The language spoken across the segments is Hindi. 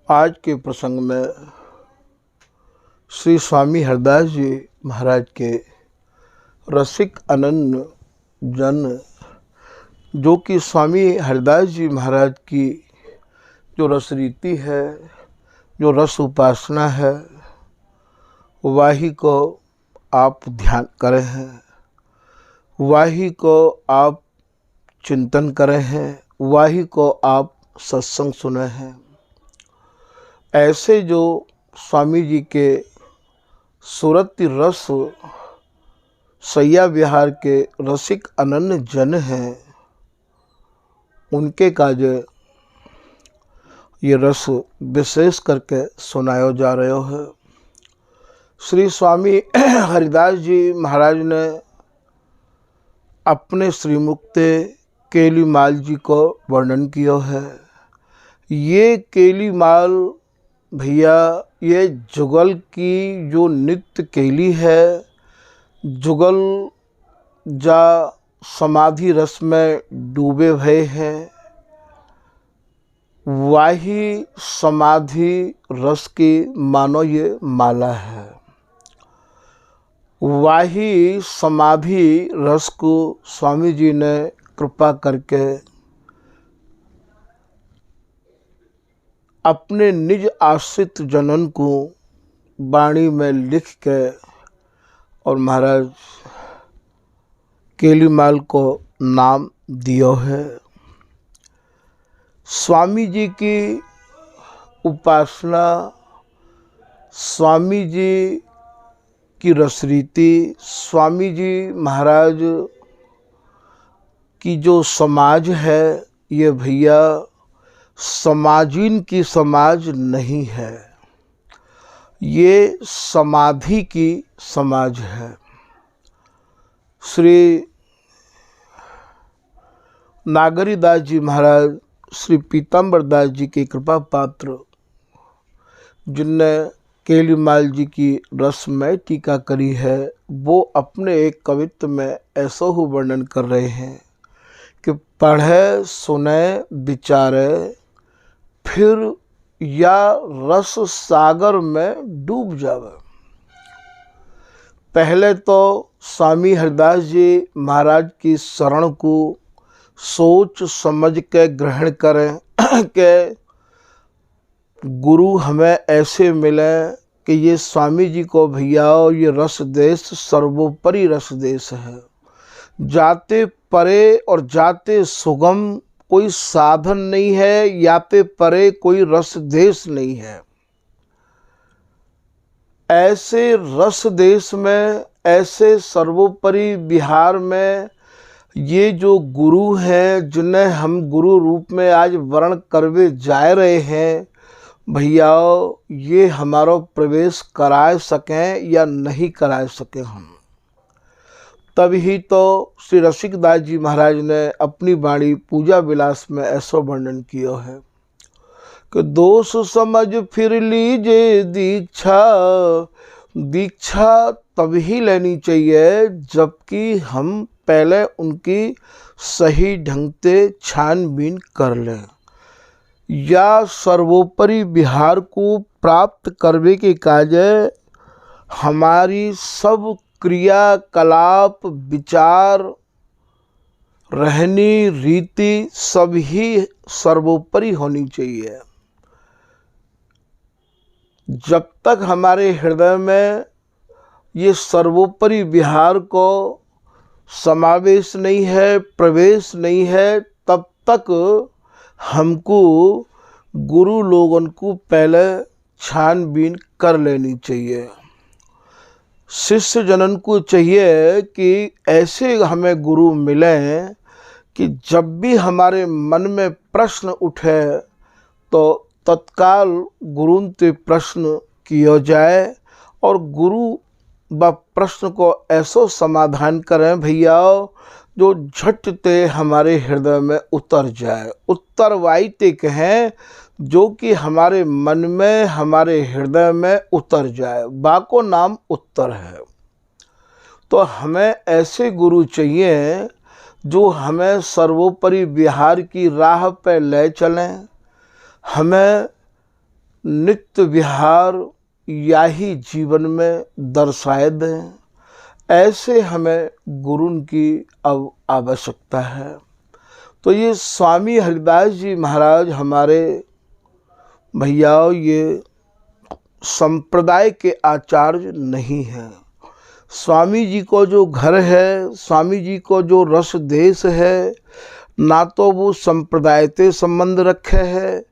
आज के प्रसंग में श्री स्वामी हरदास जी महाराज के रसिक अनन्य जन, जो कि स्वामी हरदास जी महाराज की जो रस रीति है, जो रस उपासना है, वही को आप ध्यान करें हैं, वही को आप चिंतन करें हैं, वही को आप सत्संग सुने हैं। ऐसे जो स्वामी जी के सुरति रस सैया विहार के रसिक अनन्य जन हैं, उनके काज ये रस विशेष करके सुनाया जा रहा है। श्री स्वामी हरिदास जी महाराज ने अपने श्रीमुक्ते केलीमाल जी को वर्णन किया है। ये केलीमाल भैया, ये जुगल की जो नित्य केली है, जुगल जा समाधि रस में डूबे हुए हैं, वही समाधि रस की मानो ये माला है। वही समाधि रस को स्वामी जी ने कृपा करके अपने निज आश्रित जनन को वाणी में लिख के और महाराज केलीमाल को नाम दिया है। स्वामी जी की उपासना, स्वामी जी की रसरीति, स्वामी जी महाराज की जो समाज है, ये भैया समाजीन की समाज नहीं है, ये समाधि की समाज है। श्री नागरीदास जी महाराज, श्री पीताम्बर दास जी के कृपा पात्र, जिनने केलीमाल जी की रसमय टीका करी है, वो अपने एक कवित्व में ऐसा ही वर्णन कर रहे हैं कि पढ़े सुने विचारे फिर या रस सागर में डूब जावे। पहले तो स्वामी हरदास जी महाराज की शरण को सोच समझ के ग्रहण करें कि गुरु हमें ऐसे मिले कि ये स्वामी जी को भैया ये रस देश सर्वोपरि रस देश है। जाते परे और जाते सुगम कोई साधन नहीं है, याते परे कोई रस देश नहीं है। ऐसे रस देश में, ऐसे सर्वोपरि बिहार में ये जो गुरु हैं, जिन्हें हम गुरु रूप में आज वर्ण करवे जा रहे हैं, भैया ये हमारा प्रवेश कराए सकें या नहीं कराए सकें हम, तभी तो श्री रसिकदास जी महाराज ने अपनी वाणी पूजा विलास में ऐसा वर्णन किया है कि दोष समझ फिर लीजिए दीक्षा, दीक्षा तभी लेनी चाहिए जबकि हम पहले उनकी सही ढंग से छानबीन कर लें, या सर्वोपरि बिहार को प्राप्त करने के काज हमारी सब क्रियाकलाप, विचार, रहनी रीति सभी सर्वोपरि होनी चाहिए। जब तक हमारे हृदय में ये सर्वोपरि विहार को समावेश नहीं है, प्रवेश नहीं है, तब तक हमको गुरु लोगों को पहले छानबीन कर लेनी चाहिए। शिष्य जनन को चाहिए कि ऐसे हमें गुरु मिलें कि जब भी हमारे मन में प्रश्न उठे तो तत्काल गुरु से प्रश्न किया जाए और गुरु व प्रश्न को ऐसा समाधान करें भैया जो झट ते हमारे हृदय में उतर जाए। उत्तरवाई ते कहें, जो कि हमारे मन में, हमारे हृदय में उतर जाए, बाको नाम उत्तर है। तो हमें ऐसे गुरु चाहिए जो हमें सर्वोपरि विहार की राह पे ले चलें, हमें नित्य विहार या ही जीवन में दर्शाए दें, ऐसे हमें गुरु की अब आवश्यकता है। तो ये स्वामी हरिदास जी महाराज हमारे भैया ये संप्रदाय के आचार्य नहीं हैं। स्वामी जी को जो घर है, स्वामी जी को जो रस देश है, ना तो वो संप्रदाय से संबंध रखे है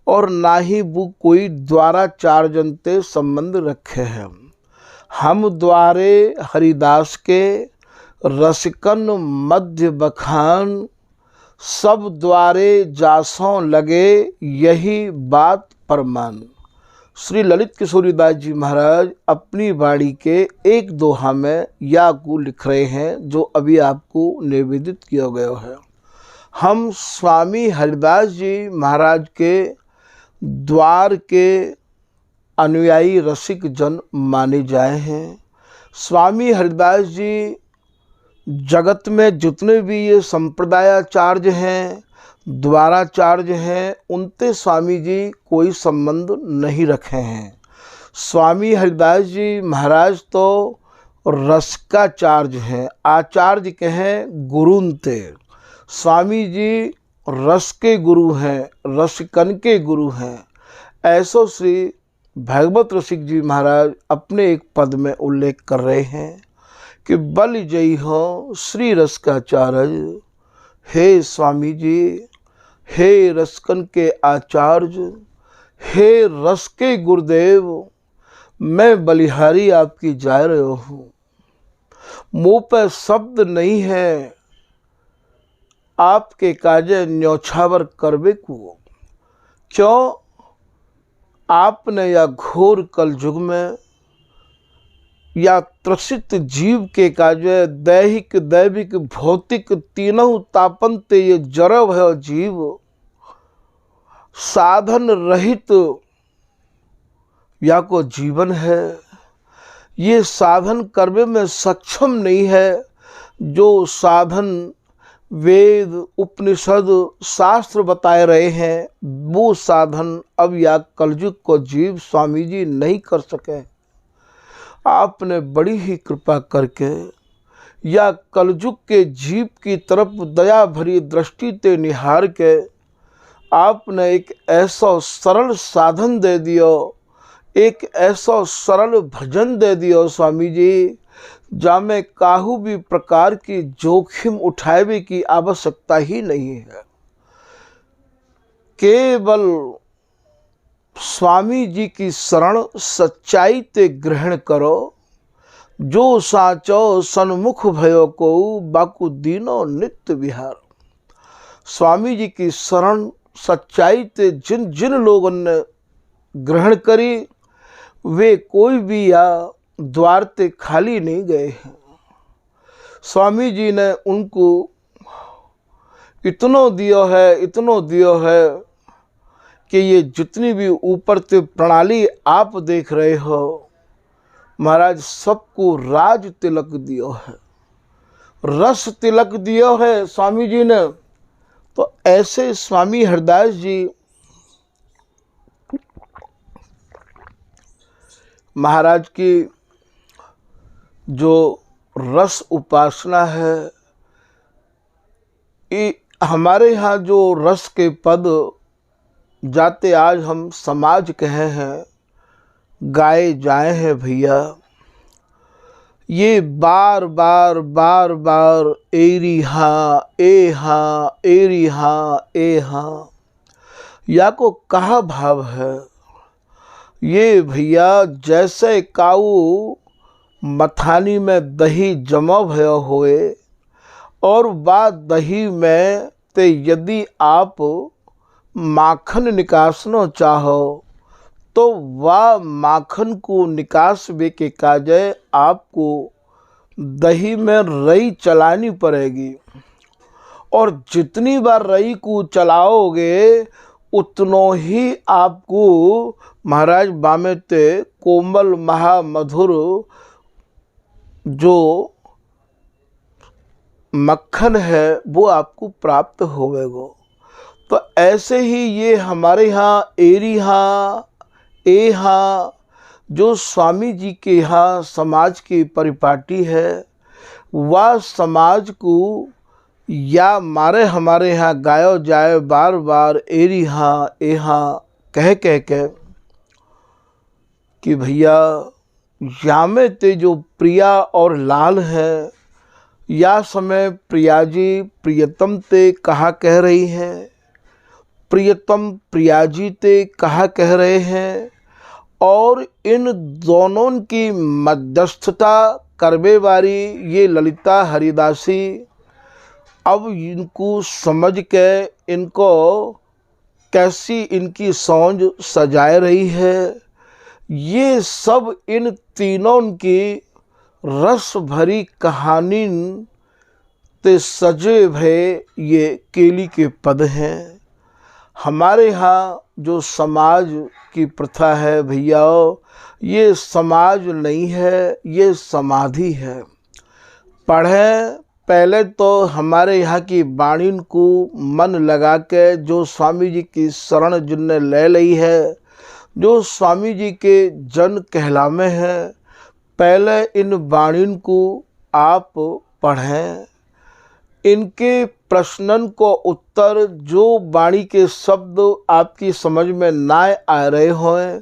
और ना ही वो कोई द्वाराचार्य से संबंध रखे हैं। हम द्वारे हरिदास के रसिकन मध्य बखान, सब द्वारे जासों लगे यही बात प्रमाण। श्री ललित किशोरीदास जी महाराज अपनी वाणी के एक दोहा में या को लिख रहे हैं, जो अभी आपको निवेदित किया गया है। हम स्वामी हरिदास जी महाराज के द्वार के अनुयायी रसिक जन माने जाए हैं। स्वामी हरिदास जी जगत में जितने भी ये संप्रदायाचार्य हैं, द्वाराचार्य हैं, उनसे स्वामी जी कोई संबंध नहीं रखे हैं। स्वामी हरिदास जी महाराज तो रसिकाचार्य हैं, आचार्य कहें गुरुनते। स्वामी जी रस के गुरु हैं, रसिकन के गुरु हैं। ऐसो श्री भागवत रसिक जी महाराज अपने एक पद में उल्लेख कर रहे हैं कि बल जय हो श्री रसिकाचार्य। हे स्वामी जी, हे रसकन के आचार्य, हे रस के गुरुदेव, मैं बलिहारी आपकी जा रहा हूँ। मुँह पर शब्द नहीं है, आपके काजे न्यौछावर करबे को। क्यों? आपने या घोर कल युग में या त्रसित जीव के काजे दैहिक दैविक भौतिक तीनों तापनते ये जरव है जीव, साधन रहित या को जीवन है। ये साधन करने में सक्षम नहीं है। जो साधन वेद उपनिषद शास्त्र बताए रहे हैं, वो साधन अब या कलयुग को जीव स्वामी जी नहीं कर सके। आपने बड़ी ही कृपा करके या कलयुग के जीव की तरफ दया भरी दृष्टि ते निहार के आपने एक ऐसा सरल साधन दे दियो, एक ऐसा सरल भजन दे दियो स्वामी जी, जा में काहू भी प्रकार की जोखिम उठावे की आवश्यकता ही नहीं है। केवल स्वामी जी की शरण सच्चाई ते ग्रहण करो। जो साचो सन्मुख भयो को बाकु दीनो नित्य विहार। स्वामी जी की शरण सच्चाई ते जिन जिन लोगों ने ग्रहण करी, वे कोई भी या द्वार ते खाली नहीं गए हैं। स्वामी जी ने उनको इतनो दियो है, इतनो दियो है कि ये जितनी भी ऊपर ते प्रणाली आप देख रहे हो, महाराज सबको राज तिलक दियो है, रस तिलक दियो है स्वामी जी ने। तो ऐसे स्वामी हरिदास जी महाराज की जो रस उपासना है, हमारे यहाँ जो रस के पद जाते आज हम समाज कहे हैं, गाए जाए हैं भैया, ये बार बार बार बार एरी हाँ ए हाँ एरी हाँ ए हाँ या को कहा भाव है। ये भैया जैसे काऊ मथानी में दही जमा भयो होए और बाद दही में ते यदि आप माखन निकासनो चाहो तो वह माखन को निकास वे के काजे आपको दही में रई चलानी पड़ेगी, और जितनी बार रई को चलाओगे उतनो ही आपको महाराज बामेते कोमल महामधुर जो मक्खन है वो आपको प्राप्त होवेगा। तो ऐसे ही ये हमारे यहाँ एरी हाँ यहाँ जो स्वामी जी के यहाँ समाज की परिपाटी है, वह समाज को या मारे हमारे यहाँ गायो जाए बार बार एरी हाँ ए हाँ कह के कि भैया यामे ते जो प्रिया और लाल है, या समय प्रिया जी प्रियतम ते कहा कह रही हैं, प्रियतम प्रिया जी ते कहा कह रहे हैं, और इन दोनों की मध्यस्थता करवे वाली ये ललिता हरिदासी अब इनको समझ के इनको कैसी इनकी सौंज सजाए रही है। ये सब इन तीनों की रस भरी कहानी ते सजे भये ये केली के पद हैं। हमारे यहाँ जो समाज की प्रथा है भैया, ये समाज नहीं है, ये समाधि है। पढ़ें पहले तो हमारे यहाँ की वाणी को मन लगा के, जो स्वामी जी की शरण जिनने ले ली है, जो स्वामी जी के जन कहलामे हैं, पहले इन वाणी को आप पढ़ें। इनके प्रश्नन को उत्तर, जो वाणी के शब्द आपकी समझ में ना आ रहे हों,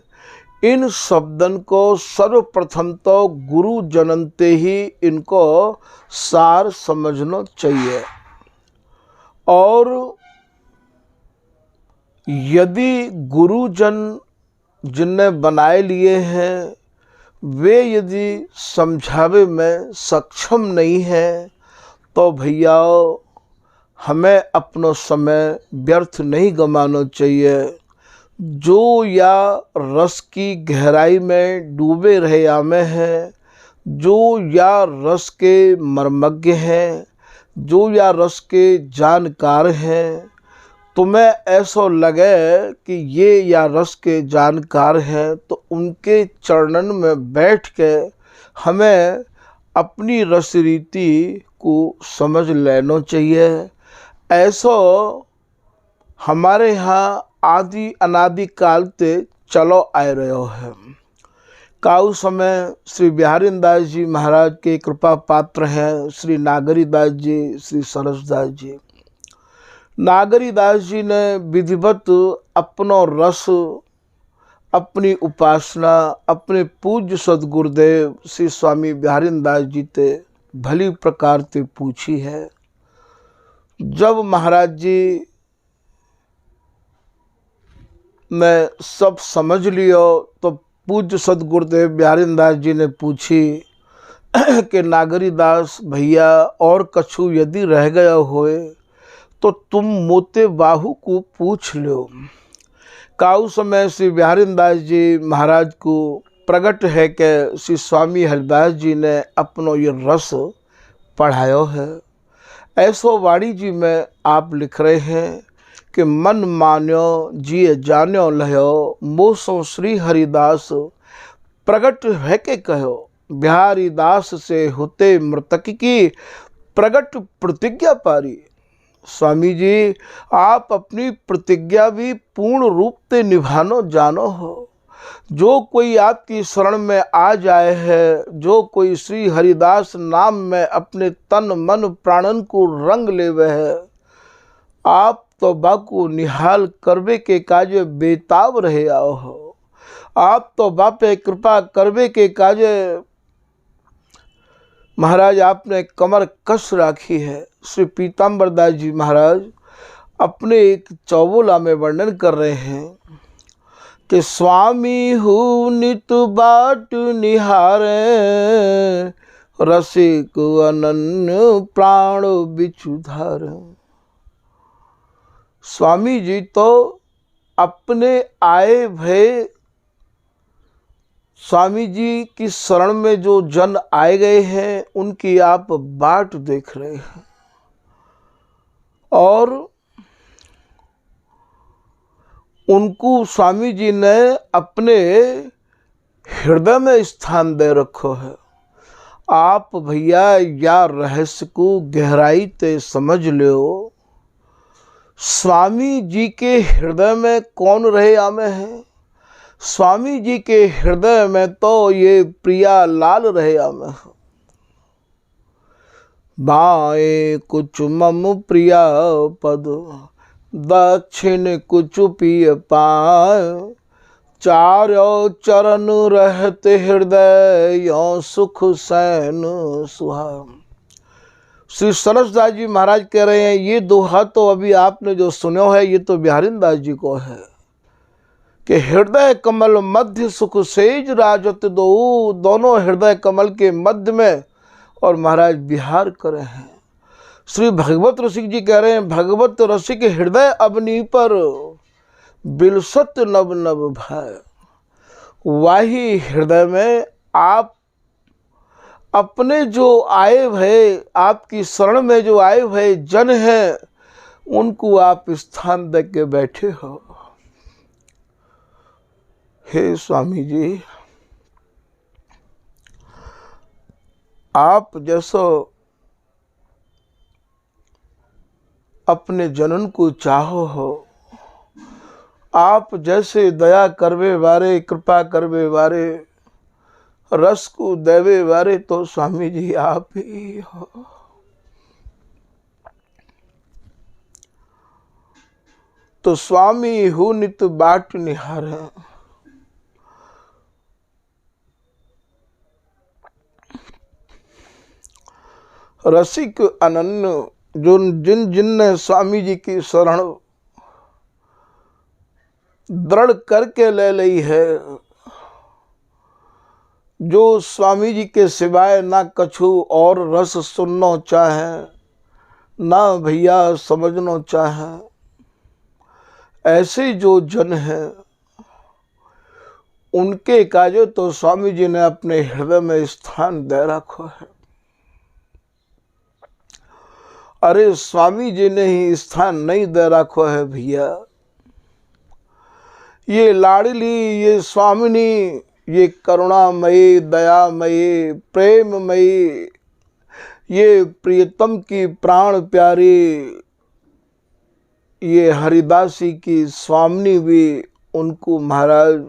इन शब्दन को सर्वप्रथम तो गुरु जननते ही इनको सार समझना चाहिए। और यदि गुरुजन जिनने बनाए लिए हैं, वे यदि समझावे में सक्षम नहीं हैं, तो भैया हमें अपना समय व्यर्थ नहीं गंवाना चाहिए। जो या रस की गहराई में डूबे रहे आमे हैं, जो या रस के मर्मज्ञ हैं, जो या रस के जानकार हैं, तुम्हें ऐसा लगे कि ये या रस के जानकार हैं, तो उनके चरणन में बैठ के हमें अपनी रस रीति को समझ लेना चाहिए। ऐसा हमारे यहाँ आदि अनादि काल ते चलो आए रहो है। काउ समय श्री बिहारी दास जी महाराज के कृपा पात्र हैं श्री नागरी दास जी, श्री सरसदास जी। नागरी दास जी ने विधिवत अपनो रस, अपनी उपासना अपने पूज्य सदगुरुदेव श्री स्वामी बिहारी दास जी ते भली प्रकार ते पूछी है। जब महाराज जी ने सब समझ लियो, तो पूज्य सदगुरुदेव बिहारी दास जी ने पूछी कि नागरी दास भैया, और कछु यदि रह गया होए तो तुम मोते बाहु को पूछ लो। काउ समय श्री बिहारी दास जी महाराज को प्रकट है कि श्री स्वामी हरिदास जी ने अपनो ये रस पढ़ायो है। ऐसो वाणी जी में आप लिख रहे हैं कि मन मान्यो जिए जान्यो लहो, मोसो श्री हरिदास प्रगट है के कहो, बिहारी दास से होते मृतक की प्रगट प्रतिज्ञा पारी। स्वामी जी, आप अपनी प्रतिज्ञा भी पूर्ण रूप से निभानो जानो हो। जो कोई आपकी शरण में आ जाए है, जो कोई श्री हरिदास नाम में अपने तन मन प्राणन को रंग लेवे है, आप तो बाकू निहाल करवे के काजे बेताब रहे आओ हो। आप तो बापे कृपा करवे के काजे महाराज आपने कमर कस राखी है। श्री पीताम्बर दास जी महाराज अपने एक चौबोला में वर्णन कर रहे हैं कि स्वामी हूँ नित बाट निहारे, रसिक अनन्य प्राण बिछुधार। स्वामी जी तो अपने आए भय, स्वामी जी की शरण में जो जन आए गए हैं, उनकी आप बाट देख रहे हैं, और उनको स्वामी जी ने अपने हृदय में स्थान दे रखो है। आप भैया या रहस्य को गहराई ते समझ लो। स्वामी जी के हृदय में कौन रहे आमे हैं? स्वामी जी के हृदय में तो ये प्रिया लाल रहे में। बाएं कुछ मम प्रिया पद, दक्षिण कुछ पिय पाए, चारों चरण रहते हृदय यो सुख सैन सुहाए। श्री सरसदास जी महाराज कह रहे हैं ये दोहा तो अभी आपने जो सुनो है ये तो बिहारी दास जी को है कि हृदय कमल मध्य सुख सेज राजत दो, दोनों हृदय कमल के मध्य में और महाराज बिहार करे हैं। श्री भगवत रसिक जी कह रहे हैं भगवत रसिक हृदय अबनी पर, बिलसत नव नव भय। वही हृदय में आप अपने जो आए भय, आपकी शरण में जो आए भय जन हैं उनको आप स्थान दे के बैठे हो। हे स्वामी जी, आप जैसो अपने जनन को चाहो हो, आप जैसे दया करवे वारे, कृपा करवे वारे, रस को देवे वारे तो स्वामी जी आप ही हो। तो स्वामी हूँ नित बाट निहारे, रसिक अनन्य जो जिन जिन ने स्वामी जी की शरण दृढ़ करके ले ली है, जो स्वामी जी के सिवाय ना कछु और रस सुनना चाहे, ना भैया समझना चाहे, ऐसे जो जन हैं उनके काजो तो स्वामी जी ने अपने हृदय में स्थान दे रखो है। अरे स्वामी जी ने ही स्थान नहीं दे रखो है भैया। ये लाडली, ये स्वामिनी, ये करुणामयी, दयामयी, प्रेममयी, ये प्रियतम की प्राण प्यारी, ये हरिदासी की स्वामिनी भी उनको महाराज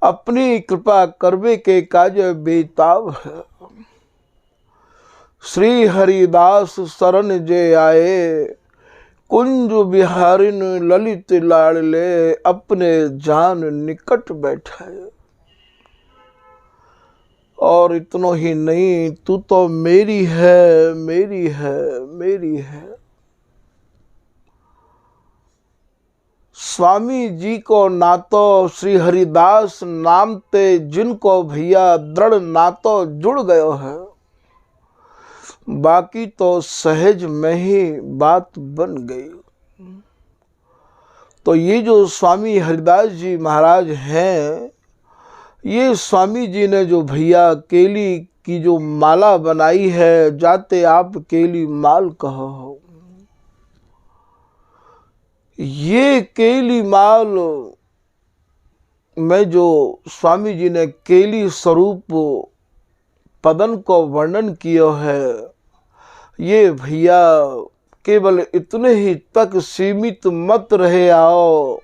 अपनी कृपा करवे के काज बेताब है। श्री हरिदास शरण जे आए, कुंज बिहारिन ललित लाडले, अपने जान निकट बैठाए। और इतना ही नहीं, तू तो मेरी है, मेरी है, मेरी है। स्वामी जी को नातो श्री हरिदास नाम ते जिनको भैया दृढ़ नातो जुड़ गयो है, बाकी तो सहज में ही बात बन गई। तो ये जो स्वामी हरिदास जी महाराज हैं, ये स्वामी जी ने जो भैया केली की जो माला बनाई है, जाते आप केली माल कहो। ये केली माल में जो स्वामी जी ने केली स्वरूप पदन को वर्णन किया है, ये भैया केवल इतने ही तक सीमित मत रहे आओ,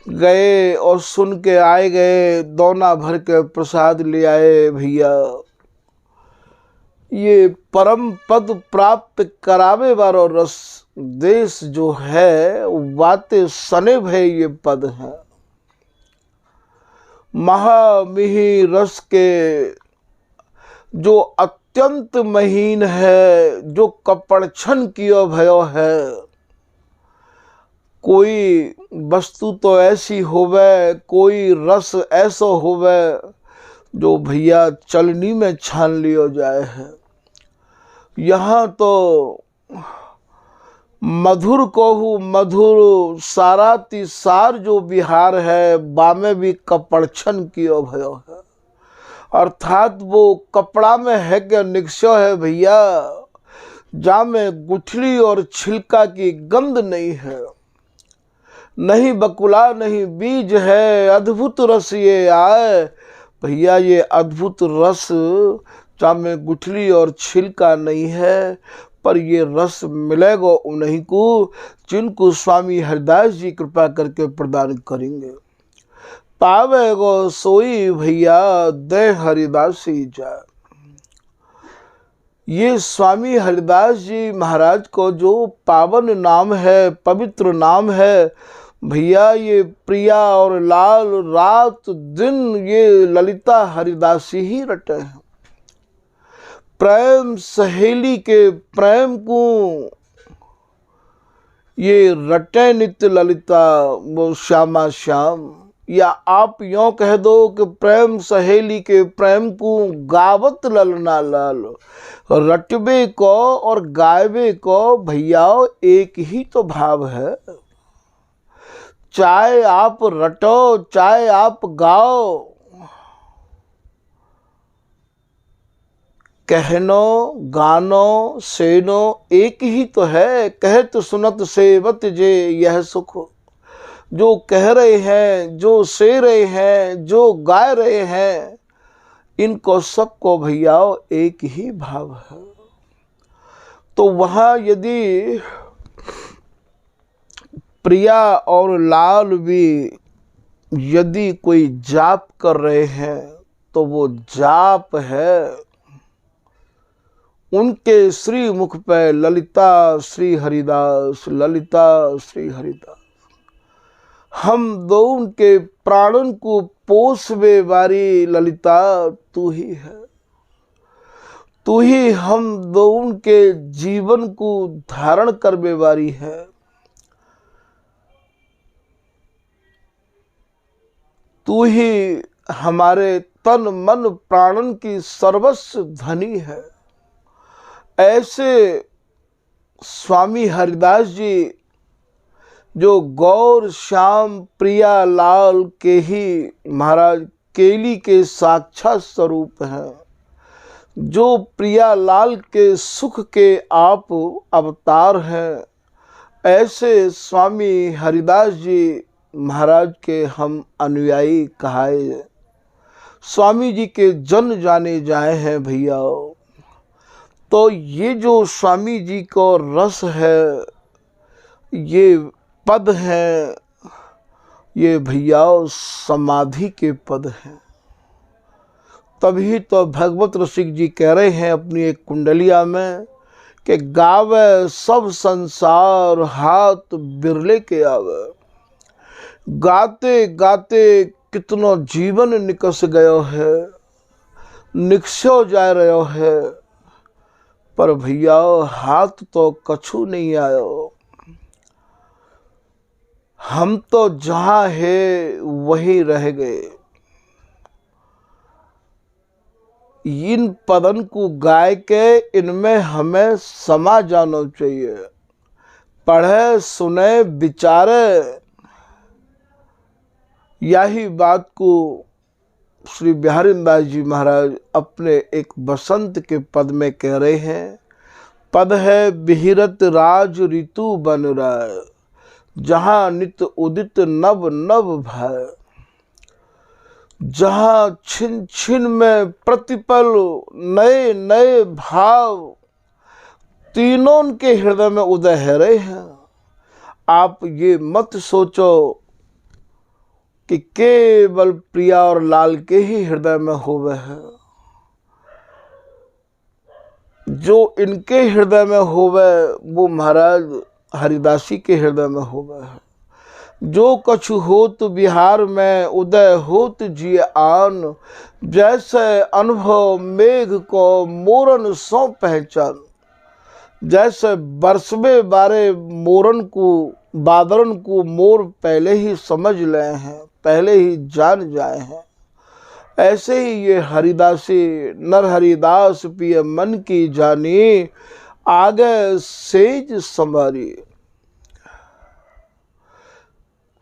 गए और सुन के आए गए, दोना भर के प्रसाद ले आए भैया। ये परम पद प्राप्त करावे वालो रस देश जो है वाते सने भय ये पद है। महामिही रस के जो अत्यंत महीन है, जो कपड़छन कियो भयो है, कोई वस्तु तो ऐसी होवे, कोई रस ऐसा होवे जो भैया चलनी में छान लियो जाए है। यहाँ तो मधुर कोहू मधुर, साराती सार जो बिहार है, बामे भी कपड़छन कियो भयो है। अर्थात वो कपड़ा में है क्या निक्ष्य है भैया, जा में गुठली और छिलका की गंध नहीं है, नहीं बकुला नहीं बीज है, अद्भुत रस ये आए भैया। ये अद्भुत रस जा में गुठली और छिलका नहीं है, पर ये रस मिलेगा उन्हीं को जिनको स्वामी हरिदास जी कृपा करके प्रदान करेंगे। पावे गो सोई भैया दे हरिदासी जा। ये स्वामी हरिदास जी महाराज को जो पावन नाम है, पवित्र नाम है भैया, ये प्रिया और लाल रात दिन ये ललिता हरिदासी ही रटे हैं। प्रेम सहेली के प्रेम को ये रटे नित्य ललिता वो श्यामा श्याम। या आप यों कह दो कि प्रेम सहेली के प्रेम को गावत ललना लाल। रटबे को और गायबे को भैया एक ही तो भाव है। चाहे आप रटो चाहे आप गाओ, कहनो गानो सेनो एक ही तो है। कहत सुनत सेवत जे यह सुख। जो कह रहे हैं, जो से रहे हैं, जो गा रहे हैं, इनको सबको भैया एक ही भाव है। तो वहाँ यदि प्रिया और लाल भी यदि कोई जाप कर रहे हैं तो वो जाप है उनके श्री मुख पे ललिता श्री हरिदास, ललिता श्री हरिदास। हम दो उनके प्राणन को पोसवे वारी ललिता तू ही है। तू ही हम दो उनके जीवन को धारण करवे वारी है। तू ही हमारे तन मन प्राणन की सर्वस्व धनी है। ऐसे स्वामी हरिदास जी जो गौर श्याम प्रिया लाल के ही महाराज केली के साक्षात स्वरूप हैं, जो प्रिया लाल के सुख के आप अवतार हैं, ऐसे स्वामी हरिदास जी महाराज के हम अनुयायी कहाए, स्वामी जी के जन जाने जाए हैं भैया। तो ये जो स्वामी जी को रस है, ये पद हैं, ये भैया समाधि के पद हैं। तभी तो भगवत रसिक जी कह रहे हैं अपनी एक कुंडलिया में कि गावे सब संसार हाथ बिरले के आवे। गाते गाते कितनो जीवन निकस गयो है, निकसो जा रहो है, पर भैया हाथ तो कछु नहीं आयो। हम तो जहाँ है वहीं रह गए। इन पदन को गाय के इनमें हमें समा जाना चाहिए। पढ़े सुने विचारे, यही बात को श्री बिहारी दास जी महाराज अपने एक बसंत के पद में कह रहे हैं। पद है बिहिरत राज ऋतु बन रहा, जहाँ नित उदित नव नव भय। जहाँ छिन छिन में प्रतिपल नए नए भाव तीनों उनके हृदय में उदय है रहे हैं। आप ये मत सोचो कि केवल प्रिया और लाल के ही हृदय में होवे है। जो इनके हृदय में होवे वो महाराज हरिदासी के हृदय में होवे है। जो कछु होत बिहार में उदय होत जिय आन, जैसे अनुभव मेघ को मोरन सो पहचान। जैसे बरसबे बारे मोरन को बादरन को मोर पहले ही समझ ले हैं, पहले ही जान जाए हैं, ऐसे ही ये हरिदासी नर हरिदास पिय मन की जानी, आगे सेज संभारी।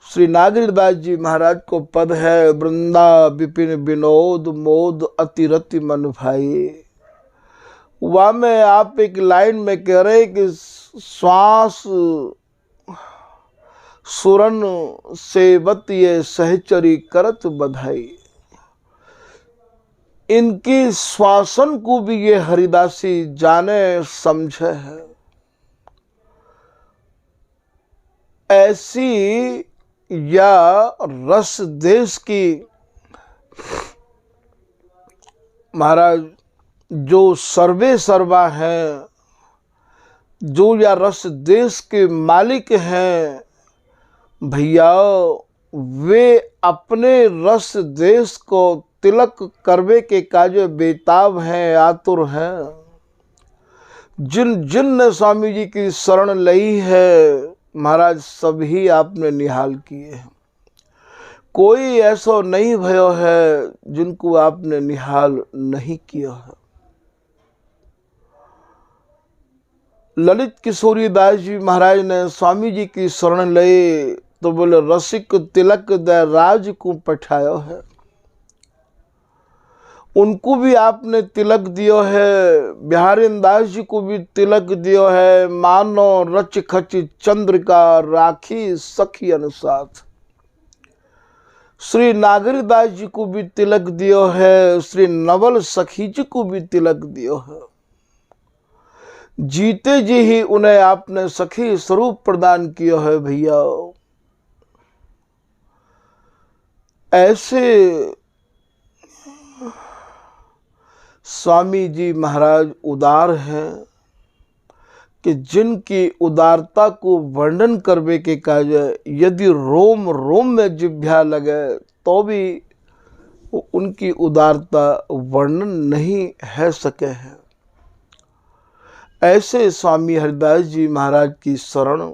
श्री नागरिकदास जी महाराज को पद है वृंदा विपिन विनोद मोद अतिरति मन भाई। वहाँ में आप एक लाइन में कह रहे कि श्वास सुरन सेवत ये सहचरी करत बधाई। इनकी श्वासन को भी ये हरिदासी जाने समझे है। ऐसी या रस देश की महाराज जो सर्वे सर्वा हैं, जो या रस देश के मालिक हैं भैया, वे अपने रस देश को तिलक करवे के काजे बेताब हैं, आतुर हैं। जिन जिन ने स्वामी जी की शरण लई है महाराज, सभी आपने निहाल किए हैं। कोई ऐसा नहीं भयो है जिनको आपने निहाल नहीं किया है। ललित किशोरी दास जी महाराज ने स्वामी जी की शरण लए तो बोले रसिक तिलक दे राज को पठायो है। उनको भी आपने तिलक दियो है, बिहारी दास जी को भी तिलक दियो है। मानो रच खच चंद्र का राखी सखी अनुसाथ। श्री नागरीदास जी को भी तिलक दियो है, श्री नवल सखी जी को भी तिलक दियो है। जीते जी ही उन्हें आपने सखी स्वरूप प्रदान किया है भैया। ऐसे स्वामी जी महाराज उदार हैं कि जिनकी उदारता को वर्णन करवे के काज यदि रोम रोम में जिभ्या लगे तो भी उनकी उदारता वर्णन नहीं है सके हैं। ऐसे स्वामी हरिदास जी महाराज की शरण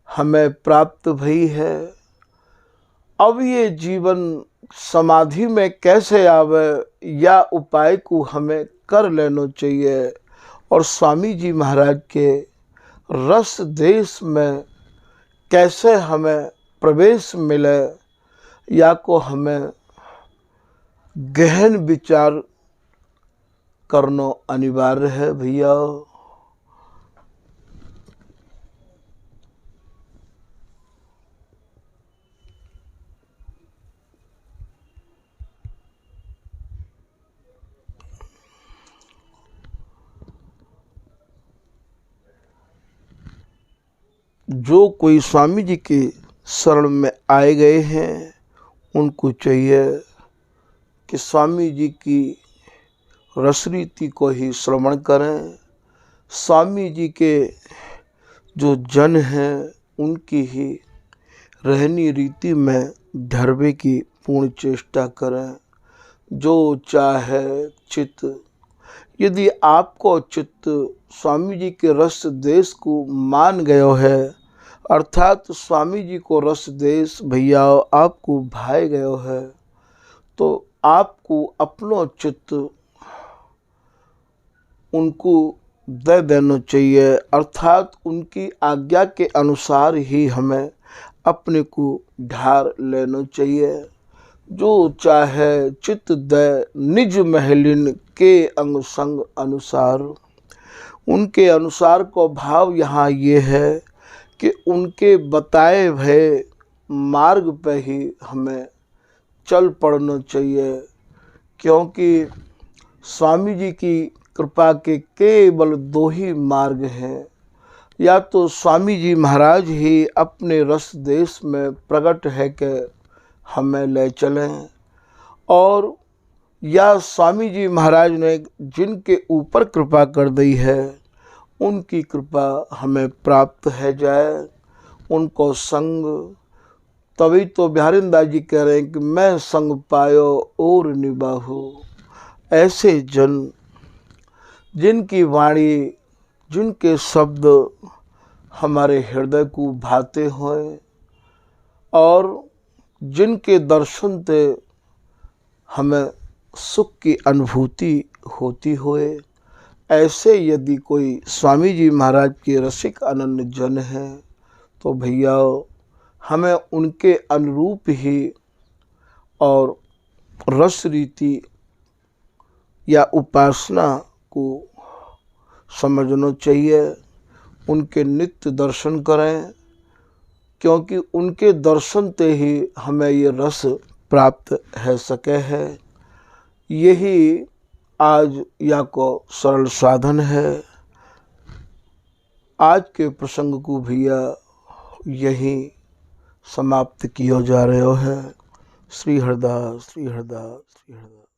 हमें प्राप्त भई है। अब ये जीवन समाधि में कैसे आवे या उपाय को हमें कर लेना चाहिए, और स्वामी जी महाराज के रस देश में कैसे हमें प्रवेश मिले या को हमें गहन विचार करना अनिवार्य है भैया। जो कोई स्वामी जी के शरण में आए गए हैं उनको चाहिए कि स्वामी जी की रसरीति को ही श्रवण करें। स्वामी जी के जो जन हैं उनकी ही रहनी रीति में ढरवे की पूर्ण चेष्टा करें। जो चाहे चित्त, यदि आपको चित्त स्वामी जी के रस देश को मान गयो है, अर्थात स्वामी जी को रस देश भैया आपको भाई गयो है, तो आपको अपनो चित्त उनको दे देना चाहिए। अर्थात उनकी आज्ञा के अनुसार ही हमें अपने को ढार लेना चाहिए। जो चाहे चित्त दे निज महलिन के अंग संग अनुसार। उनके अनुसार को भाव यहाँ ये है कि उनके बताए भय मार्ग पे ही हमें चल पड़ना चाहिए, क्योंकि स्वामी जी की कृपा के केवल दो ही मार्ग हैं। या तो स्वामी जी महाराज ही अपने रस देश में प्रकट है कि हमें ले चलें, और या स्वामी जी महाराज ने जिनके ऊपर कृपा कर दी है उनकी कृपा हमें प्राप्त है जाए, उनको संग। तभी तो बिहारी दास जी कह रहे हैं कि मैं संग पायो और निबाहु। ऐसे जन जिनकी वाणी, जिनके शब्द हमारे हृदय को भाते हों और जिनके दर्शन से हमें सुख की अनुभूति होती होए, ऐसे यदि कोई स्वामी जी महाराज के रसिक अनन्य जन हैं तो भैया हमें उनके अनुरूप ही और रस रीति या उपासना को समझना चाहिए। उनके नित्य दर्शन करें, क्योंकि उनके दर्शन से ही हमें ये रस प्राप्त है सके है। यही आज या को सरल साधन है। आज के प्रसंग को भैया यही समाप्त कियो जा रहे हो है। श्री हरदास, श्री हरदास, श्री हरदास।